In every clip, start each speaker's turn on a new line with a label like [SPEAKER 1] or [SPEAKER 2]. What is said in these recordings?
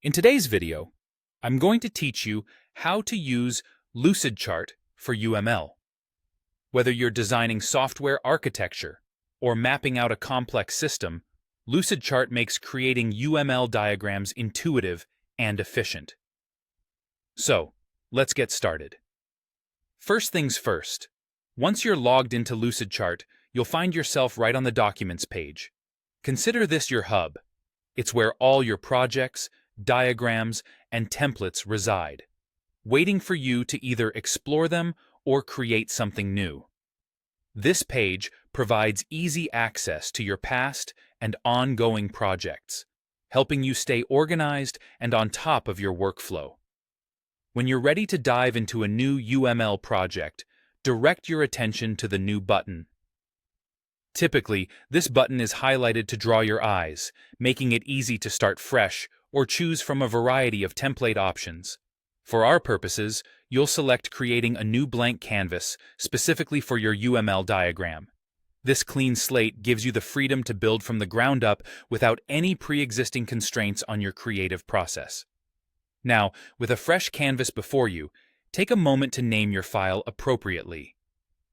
[SPEAKER 1] In today's video, I'm going to teach you how to use Lucidchart for UML. Whether you're designing software architecture or mapping out a complex system, Lucidchart makes creating UML diagrams intuitive and efficient. So, let's get started. First things first, once you're logged into Lucidchart, you'll find yourself right on the Documents page. Consider this your hub. It's where all your projects, diagrams, and templates reside, waiting for you to either explore them or create something new. This page provides easy access to your past and ongoing projects, helping you stay organized and on top of your workflow. When you're ready to dive into a new UML project, direct your attention to the New button. Typically, this button is highlighted to draw your eyes, making it easy to start fresh or choose from a variety of template options. For our purposes, you'll select creating a new blank canvas specifically for your UML diagram. This clean slate gives you the freedom to build from the ground up without any pre-existing constraints on your creative process. Now, with a fresh canvas before you, take a moment to name your file appropriately.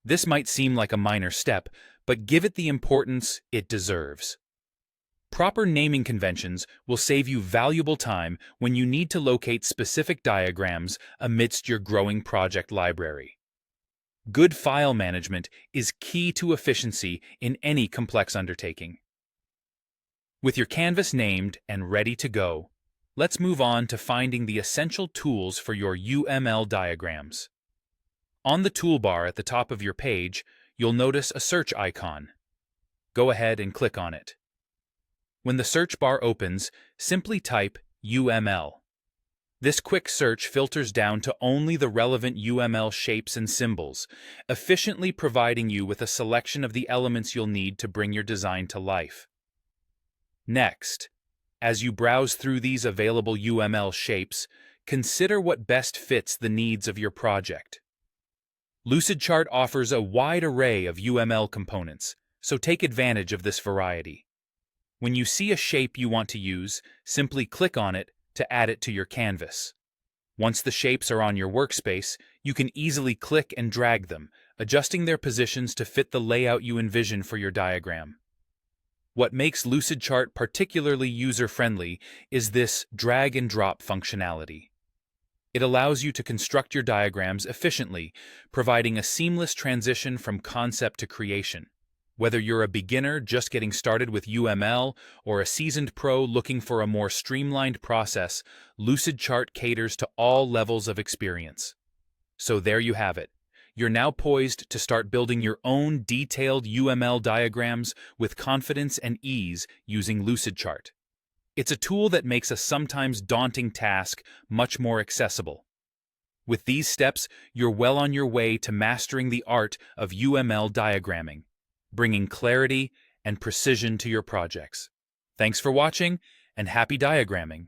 [SPEAKER 1] This might seem like a minor step, but give it the importance it deserves. Proper naming conventions will save you valuable time when you need to locate specific diagrams amidst your growing project library. Good file management is key to efficiency in any complex undertaking. With your canvas named and ready to go, let's move on to finding the essential tools for your UML diagrams. On the toolbar at the top of your page, you'll notice a search icon. Go ahead and click on it. When the search bar opens, simply type UML. This quick search filters down to only the relevant UML shapes and symbols, efficiently providing you with a selection of the elements you'll need to bring your design to life. Next, as you browse through these available UML shapes, consider what best fits the needs of your project. Lucidchart offers a wide array of UML components, so take advantage of this variety. When you see a shape you want to use, simply click on it to add it to your canvas. Once the shapes are on your workspace, you can easily click and drag them, adjusting their positions to fit the layout you envision for your diagram. What makes Lucidchart particularly user-friendly is this drag-and-drop functionality. It allows you to construct your diagrams efficiently, providing a seamless transition from concept to creation. Whether you're a beginner just getting started with UML or a seasoned pro looking for a more streamlined process, Lucidchart caters to all levels of experience. So there you have it. You're now poised to start building your own detailed UML diagrams with confidence and ease using Lucidchart. It's a tool that makes a sometimes daunting task much more accessible. With these steps, you're well on your way to mastering the art of UML diagramming, bringing clarity and precision to your projects. Thanks for watching, and happy diagramming!